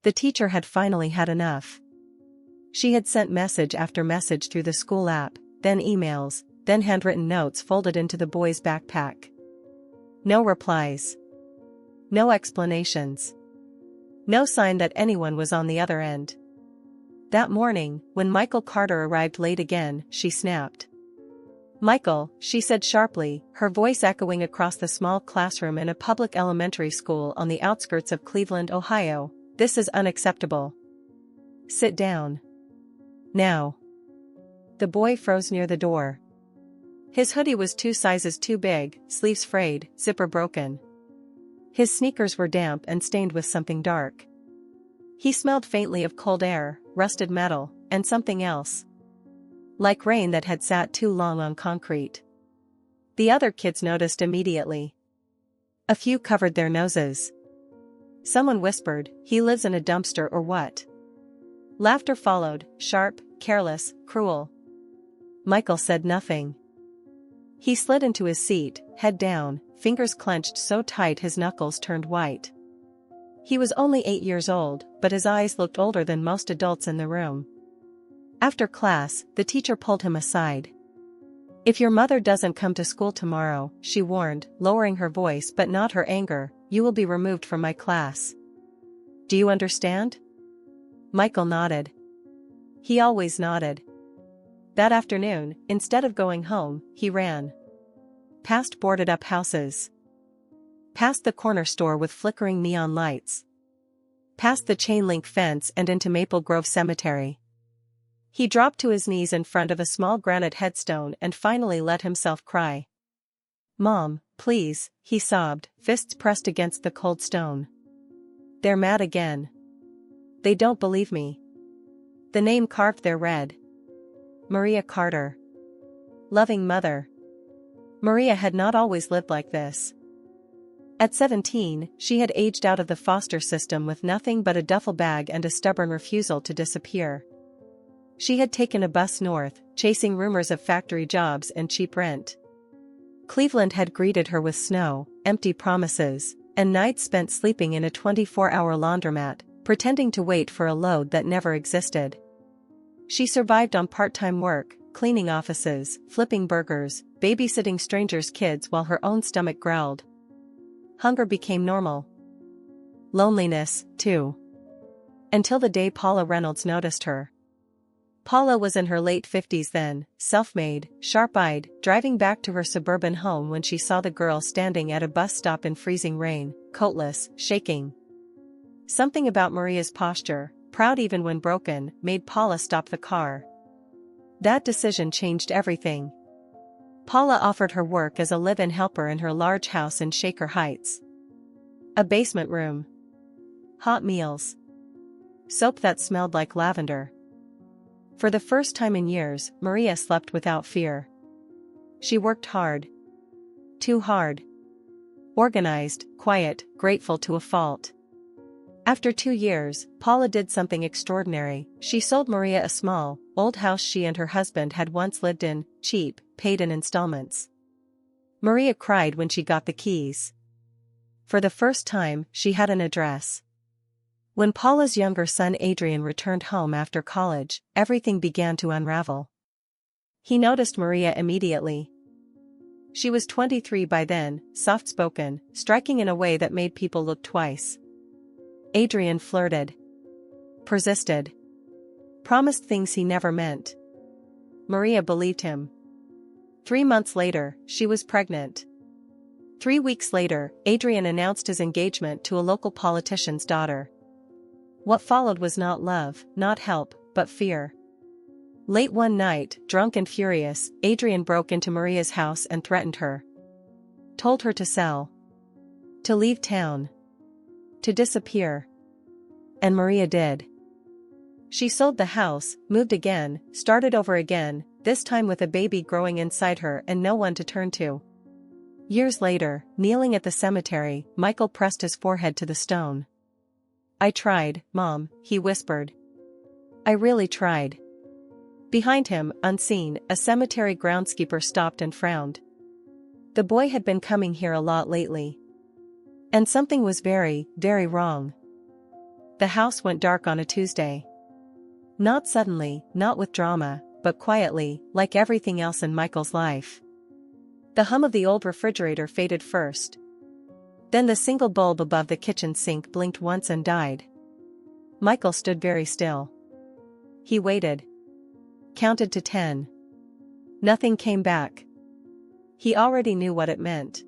The teacher had finally had enough. She had sent message after message through the school app, then emails, then handwritten notes folded into the boy's backpack. No replies. No explanations. No sign that anyone was on the other end. That morning, when Michael Carter arrived late again, she snapped. "Michael," she said sharply, her voice echoing across the small classroom in a public elementary school on the outskirts of Cleveland, Ohio, "this is unacceptable. Sit down. Now." The boy froze near the door. His hoodie was 2 sizes too big, sleeves frayed, zipper broken. His sneakers were damp and stained with something dark. He smelled faintly of cold air, rusted metal, and something else. Like rain that had sat too long on concrete. The other kids noticed immediately. A few covered their noses. Someone whispered, "He lives in a dumpster or what?" Laughter followed, sharp, careless, cruel. Michael said nothing. He slid into his seat, head down, fingers clenched so tight his knuckles turned white. He was only 8 years old, but his eyes looked older than most adults in the room. After class, the teacher pulled him aside. "If your mother doesn't come to school tomorrow," she warned, lowering her voice but not her anger, "you will be removed from my class. Do you understand?" Michael nodded. He always nodded. That afternoon, instead of going home, he ran. Past boarded-up houses. Past the corner store with flickering neon lights. Past the chain-link fence and into Maple Grove Cemetery. He dropped to his knees in front of a small granite headstone and finally let himself cry. "Mom, please," he sobbed, fists pressed against the cold stone. "They're mad again. They don't believe me." The name carved there read. Maria Carter. Loving mother. Maria had not always lived like this. At 17, she had aged out of the foster system with nothing but a duffel bag and a stubborn refusal to disappear. She had taken a bus north, chasing rumors of factory jobs and cheap rent. Cleveland had greeted her with snow, empty promises, and nights spent sleeping in a 24-hour laundromat, pretending to wait for a load that never existed. She survived on part-time work, cleaning offices, flipping burgers, babysitting strangers' kids while her own stomach growled. Hunger became normal. Loneliness, too. Until the day Paula Reynolds noticed her. Paula was in her late 50s then, self-made, sharp-eyed, driving back to her suburban home when she saw the girl standing at a bus stop in freezing rain, coatless, shaking. Something about Maria's posture, proud even when broken, made Paula stop the car. That decision changed everything. Paula offered her work as a live-in helper in her large house in Shaker Heights. A basement room. Hot meals. Soap that smelled like lavender. For the first time in years, Maria slept without fear. She worked hard. Too hard. Organized, quiet, grateful to a fault. After 2 years, Paula did something extraordinary. She sold Maria a small, old house she and her husband had once lived in, cheap, paid in installments. Maria cried when she got the keys. For the first time, she had an address. When Paula's younger son Adrian returned home after college, everything began to unravel. He noticed Maria immediately. She was 23 by then, soft-spoken, striking in a way that made people look twice. Adrian flirted. Persisted. Promised things he never meant. Maria believed him. 3 months later, she was pregnant. 3 weeks later, Adrian announced his engagement to a local politician's daughter. What followed was not love, not help, but fear. Late one night, drunk and furious, Adrian broke into Maria's house and threatened her. Told her to sell. To leave town. To disappear. And Maria did. She sold the house, moved again, started over again, this time with a baby growing inside her and no one to turn to. Years later, kneeling at the cemetery, Michael pressed his forehead to the stone. "I tried, Mom," he whispered. "I really tried." Behind him, unseen, a cemetery groundskeeper stopped and frowned. The boy had been coming here a lot lately. And something was very, very wrong. The house went dark on a Tuesday. Not suddenly, not with drama, but quietly, like everything else in Michael's life. The hum of the old refrigerator faded first. Then the single bulb above the kitchen sink blinked once and died. Michael stood very still. He waited. Counted to 10. Nothing came back. He already knew what it meant.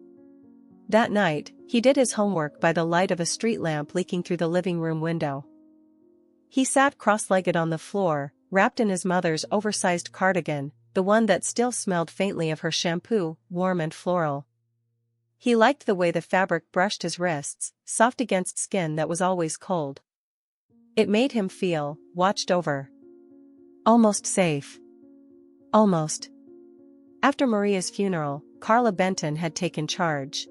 That night, he did his homework by the light of a street lamp leaking through the living room window. He sat cross-legged on the floor, wrapped in his mother's oversized cardigan, the one that still smelled faintly of her shampoo, warm and floral. He liked the way the fabric brushed his wrists, soft against skin that was always cold. It made him feel watched over. Almost safe. Almost. After Maria's funeral, Carla Benton had taken charge.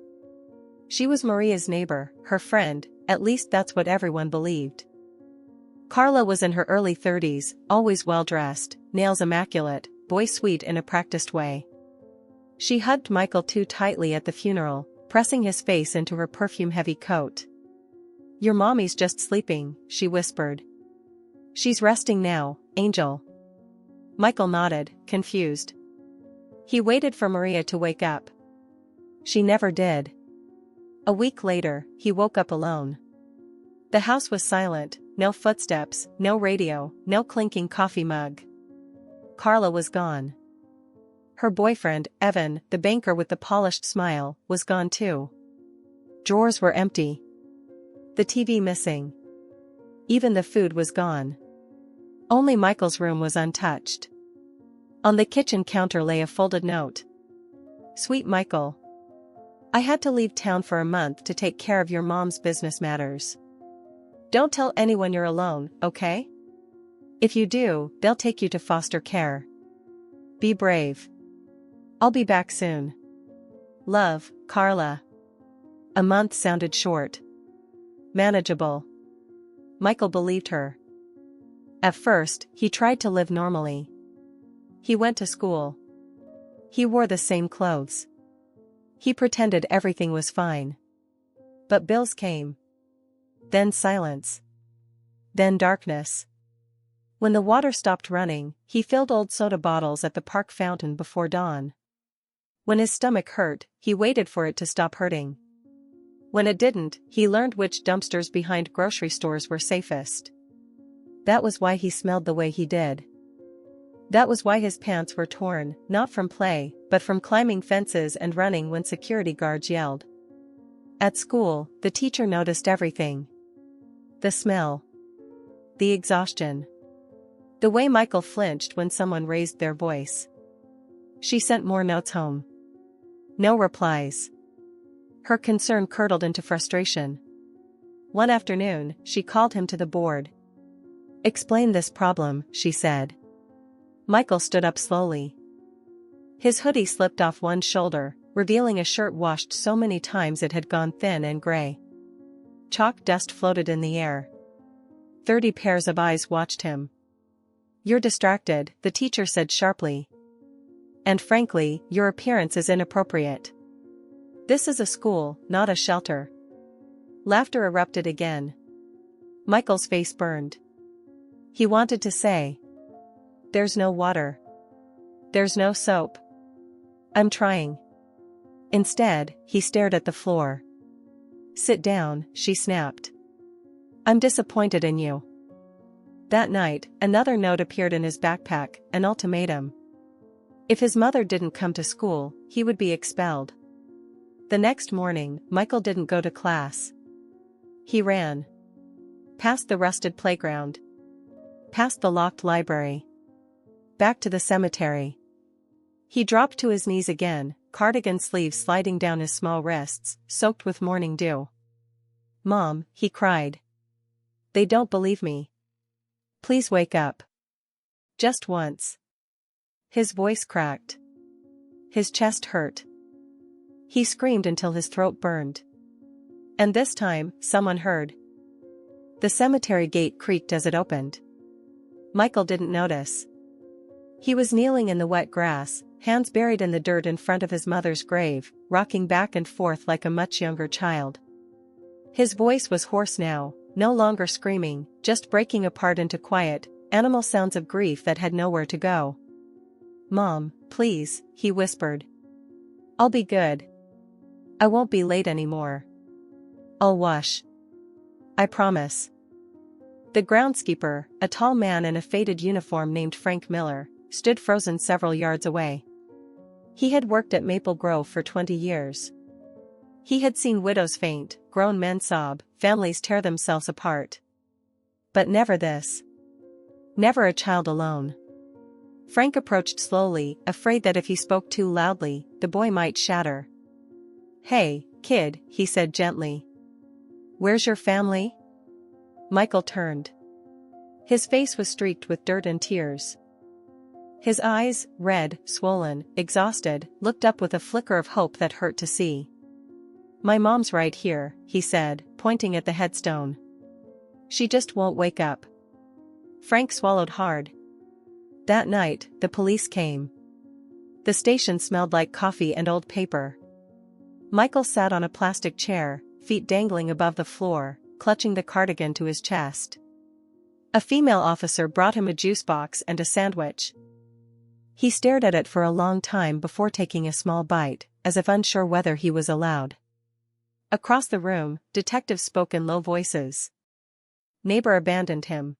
She was Maria's neighbor, her friend, at least that's what everyone believed. Carla was in her early 30s, always well-dressed, nails immaculate, boy sweet in a practiced way. She hugged Michael too tightly at the funeral, pressing his face into her perfume-heavy coat. "Your mommy's just sleeping," she whispered. "She's resting now, Angel." Michael nodded, confused. He waited for Maria to wake up. She never did. A week later, he woke up alone. The house was silent, no footsteps, no radio, no clinking coffee mug. Carla was gone. Her boyfriend, Evan, the banker with the polished smile, was gone too. Drawers were empty. The TV missing. Even the food was gone. Only Michael's room was untouched. On the kitchen counter lay a folded note. "Sweet Michael. I had to leave town for a month to take care of your mom's business matters. Don't tell anyone you're alone, okay? If you do, they'll take you to foster care. Be brave. I'll be back soon. Love, Carla." A month sounded short. Manageable. Michael believed her. At first, he tried to live normally. He went to school. He wore the same clothes. He pretended everything was fine. But bills came. Then silence. Then darkness. When the water stopped running, he filled old soda bottles at the park fountain before dawn. When his stomach hurt, he waited for it to stop hurting. When it didn't, he learned which dumpsters behind grocery stores were safest. That was why he smelled the way he did. That was why his pants were torn, not from play, but from climbing fences and running when security guards yelled. At school, the teacher noticed everything. The smell. The exhaustion. The way Michael flinched when someone raised their voice. She sent more notes home. No replies. Her concern curdled into frustration. One afternoon, she called him to the board. "Explain this problem," she said. Michael stood up slowly. His hoodie slipped off one shoulder, revealing a shirt washed so many times it had gone thin and gray. Chalk dust floated in the air. 30 pairs of eyes watched him. "You're distracted," the teacher said sharply. "And frankly, your appearance is inappropriate. This is a school, not a shelter." Laughter erupted again. Michael's face burned. He wanted to say, "There's no water. There's no soap. I'm trying." Instead, he stared at the floor. "Sit down," she snapped. "I'm disappointed in you." That night, another note appeared in his backpack, an ultimatum. If his mother didn't come to school, he would be expelled. The next morning, Michael didn't go to class. He ran. Past the rusted playground. Past the locked library. Back to the cemetery. He dropped to his knees again, cardigan sleeves sliding down his small wrists, soaked with morning dew. "Mom," he cried. "They don't believe me. Please wake up. Just once." His voice cracked. His chest hurt. He screamed until his throat burned. And this time, someone heard. The cemetery gate creaked as it opened. Michael didn't notice. He was kneeling in the wet grass, hands buried in the dirt in front of his mother's grave, rocking back and forth like a much younger child. His voice was hoarse now, no longer screaming, just breaking apart into quiet, animal sounds of grief that had nowhere to go. "Mom, please," he whispered. "I'll be good. I won't be late anymore. I'll wash. I promise." The groundskeeper, a tall man in a faded uniform named Frank Miller, stood frozen several yards away. He had worked at Maple Grove for 20 years. He had seen widows faint, grown men sob, families tear themselves apart. But never this. Never a child alone. Frank approached slowly, afraid that if he spoke too loudly, the boy might shatter. "Hey, kid," he said gently. "Where's your family?" Michael turned. His face was streaked with dirt and tears. His eyes, red, swollen, exhausted, looked up with a flicker of hope that hurt to see. "My mom's right here," he said, pointing at the headstone. "She just won't wake up." Frank swallowed hard. That night, the police came. The station smelled like coffee and old paper. Michael sat on a plastic chair, feet dangling above the floor, clutching the cardigan to his chest. A female officer brought him a juice box and a sandwich. He stared at it for a long time before taking a small bite, as if unsure whether he was allowed. Across the room, detectives spoke in low voices. Neighbor abandoned him.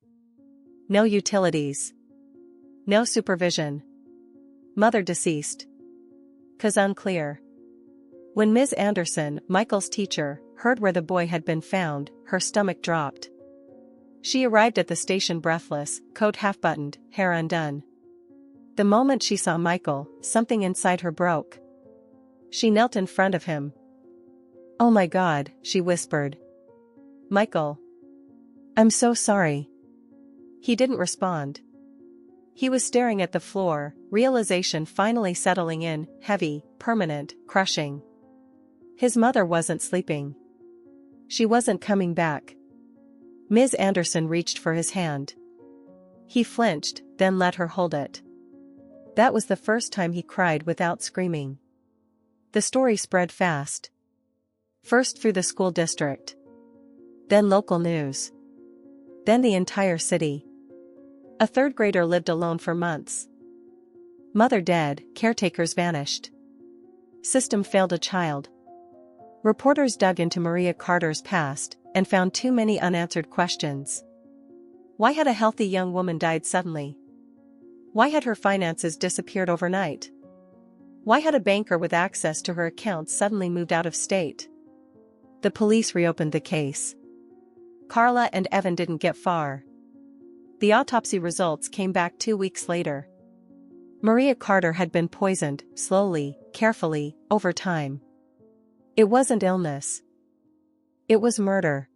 No utilities. No supervision. Mother deceased. Cause unclear. When Ms. Anderson, Michael's teacher, heard where the boy had been found, her stomach dropped. She arrived at the station breathless, coat half-buttoned, hair undone. The moment she saw Michael, something inside her broke. She knelt in front of him. "Oh my God," she whispered. "Michael. I'm so sorry." He didn't respond. He was staring at the floor, realization finally settling in, heavy, permanent, crushing. His mother wasn't sleeping. She wasn't coming back. Ms. Anderson reached for his hand. He flinched, then let her hold it. That was the first time he cried without screaming. The story spread fast. First through the school district. Then local news. Then the entire city. A third grader lived alone for months. Mother dead, caretakers vanished. System failed a child. Reporters dug into Maria Carter's past, and found too many unanswered questions. Why had a healthy young woman died suddenly? Why had her finances disappeared overnight? Why had a banker with access to her accounts suddenly moved out of state? The police reopened the case. Carla and Evan didn't get far. The autopsy results came back 2 weeks later. Maria Carter had been poisoned, slowly, carefully, over time. It wasn't illness. It was murder.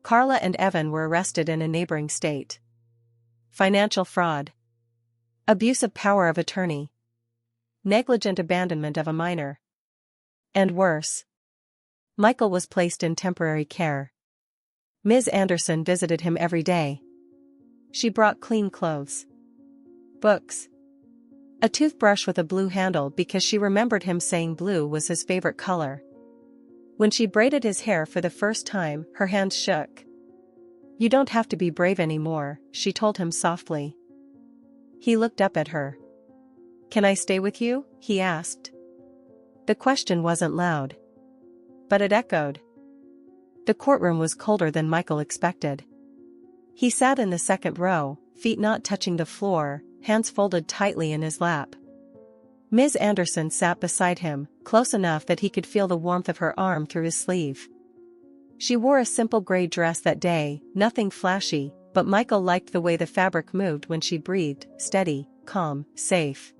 Carla and Evan were arrested in a neighboring state. Financial fraud. Abuse of power of attorney. Negligent abandonment of a minor. And worse. Michael was placed in temporary care. Ms. Anderson visited him every day. She brought clean clothes. Books. A toothbrush with a blue handle because she remembered him saying blue was his favorite color. When she braided his hair for the first time, her hands shook. "You don't have to be brave anymore," she told him softly. He looked up at her. "Can I stay with you?" he asked. The question wasn't loud. But it echoed. The courtroom was colder than Michael expected. He sat in the second row, feet not touching the floor, hands folded tightly in his lap. Ms. Anderson sat beside him, close enough that he could feel the warmth of her arm through his sleeve. She wore a simple gray dress that day, nothing flashy, but Michael liked the way the fabric moved when she breathed, steady, calm, safe.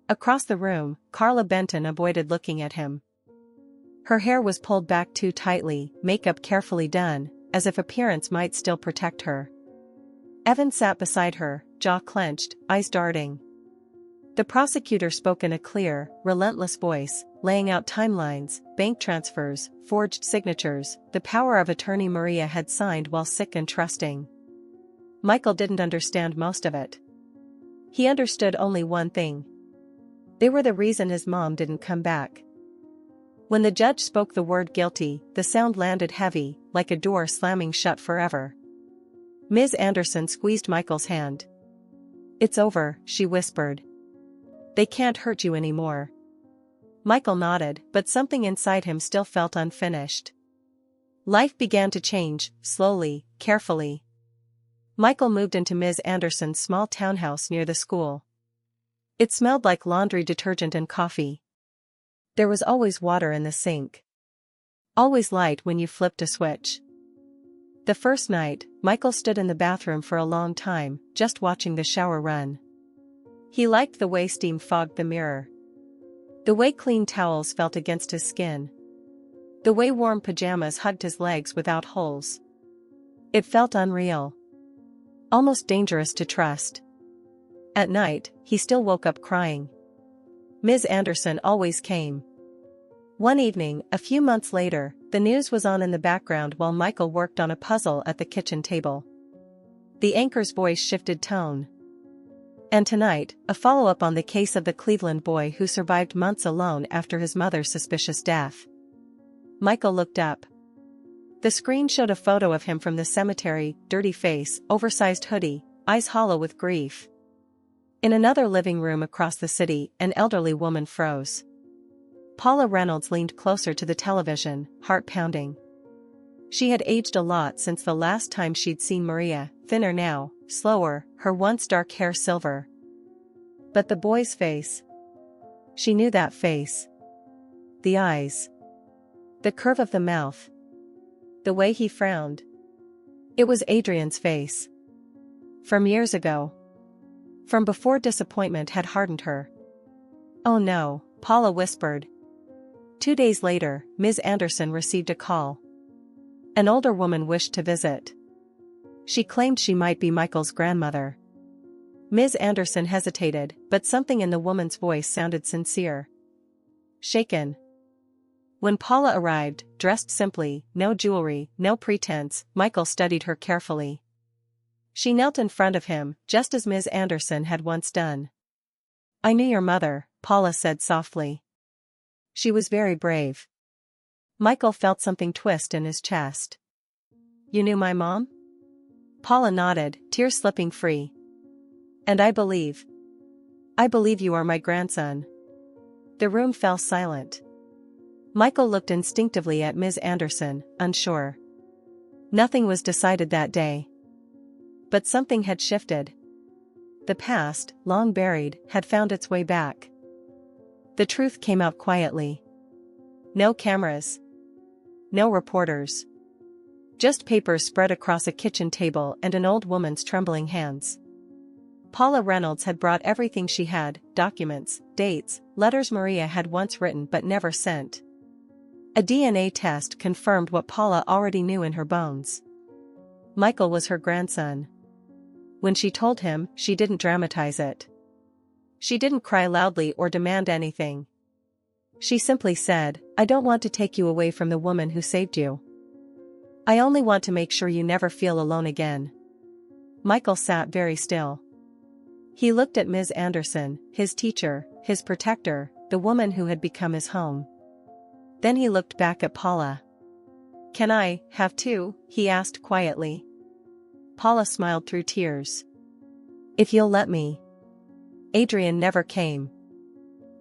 Across the room, Carla Benton avoided looking at him. Her hair was pulled back too tightly, makeup carefully done, as if appearance might still protect her. Evan sat beside her, jaw clenched, eyes darting. The prosecutor spoke in a clear, relentless voice, laying out timelines, bank transfers, forged signatures, the power of attorney Maria had signed while sick and trusting. Michael didn't understand most of it. He understood only one thing. They were the reason his mom didn't come back. When the judge spoke the word guilty, the sound landed heavy, like a door slamming shut forever. Ms. Anderson squeezed Michael's hand. "It's over," she whispered. "They can't hurt you anymore." Michael nodded, but something inside him still felt unfinished. Life began to change, slowly, carefully. Michael moved into Ms. Anderson's small townhouse near the school. It smelled like laundry detergent and coffee. There was always water in the sink. Always light when you flipped a switch. The first night, Michael stood in the bathroom for a long time, just watching the shower run. He liked the way steam fogged the mirror. The way clean towels felt against his skin. The way warm pajamas hugged his legs without holes. It felt unreal. Almost dangerous to trust. At night, he still woke up crying. Ms. Anderson always came. One evening, a few months later, the news was on in the background while Michael worked on a puzzle at the kitchen table. The anchor's voice shifted tone. "And tonight, a follow-up on the case of the Cleveland boy who survived months alone after his mother's suspicious death." Michael looked up. The screen showed a photo of him from the cemetery, dirty face, oversized hoodie, eyes hollow with grief. In another living room across the city, an elderly woman froze. Paula Reynolds leaned closer to the television, heart pounding. She had aged a lot since the last time she'd seen Maria, thinner now, slower, her once dark hair silver. But the boy's face. She knew that face. The eyes. The curve of the mouth. The way he frowned. It was Adrian's face. From years ago. From before disappointment had hardened her. "Oh no," Paula whispered. 2 days later, Ms. Anderson received a call. An older woman wished to visit. She claimed she might be Michael's grandmother. Ms. Anderson hesitated, but something in the woman's voice sounded sincere. Shaken. When Paula arrived, dressed simply, no jewelry, no pretense, Michael studied her carefully. She knelt in front of him, just as Ms. Anderson had once done. "I knew your mother," Paula said softly. She was very brave. Michael felt something twist in his chest. "You knew my mom?" Paula nodded, tears slipping free. "And I believe you are my grandson." The room fell silent. Michael looked instinctively at Ms. Anderson, unsure. Nothing was decided that day. But something had shifted. The past, long buried, had found its way back. The truth came out quietly. No cameras. No reporters. Just papers spread across a kitchen table and an old woman's trembling hands. Paula Reynolds had brought everything she had, documents, dates, letters Maria had once written but never sent. A DNA test confirmed what Paula already knew in her bones. Michael was her grandson. When she told him, she didn't dramatize it. She didn't cry loudly or demand anything. She simply said, "I don't want to take you away from the woman who saved you. I only want to make sure you never feel alone again." Michael sat very still. He looked at Ms. Anderson, his teacher, his protector, the woman who had become his home. Then he looked back at Paula. "Can I have two?" he asked quietly. Paula smiled through tears. "If you'll let me." Adrian never came.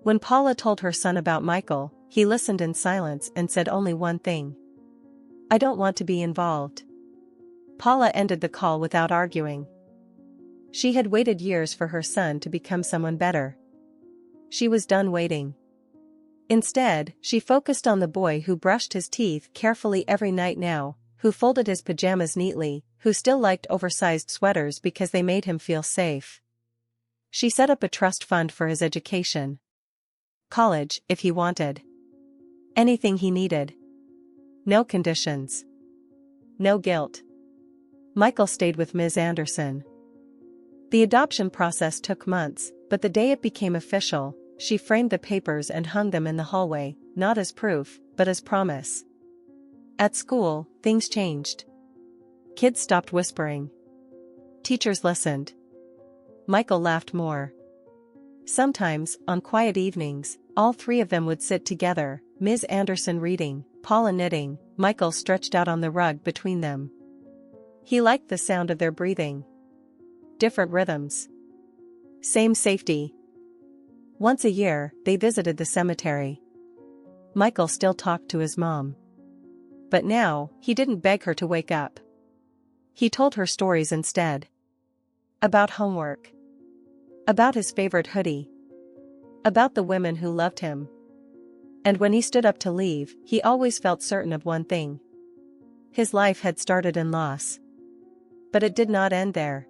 When Paula told her son about Michael, he listened in silence and said only one thing. "I don't want to be involved." Paula ended the call without arguing. She had waited years for her son to become someone better. She was done waiting. Instead, she focused on the boy who brushed his teeth carefully every night now, who folded his pajamas neatly, who still liked oversized sweaters because they made him feel safe. She set up a trust fund for his education. College, if he wanted. Anything he needed. No conditions. No guilt. Michael stayed with Ms. Anderson. The adoption process took months, but the day it became official, she framed the papers and hung them in the hallway, not as proof, but as promise. At school, things changed. Kids stopped whispering. Teachers listened. Michael laughed more. Sometimes, on quiet evenings, all three of them would sit together, Ms. Anderson reading, Paula knitting, Michael stretched out on the rug between them. He liked the sound of their breathing. Different rhythms. Same safety. Once a year, they visited the cemetery. Michael still talked to his mom. But now, he didn't beg her to wake up. He told her stories instead. About homework. About his favorite hoodie. About the women who loved him. And when he stood up to leave, he always felt certain of one thing. His life had started in loss. But it did not end there.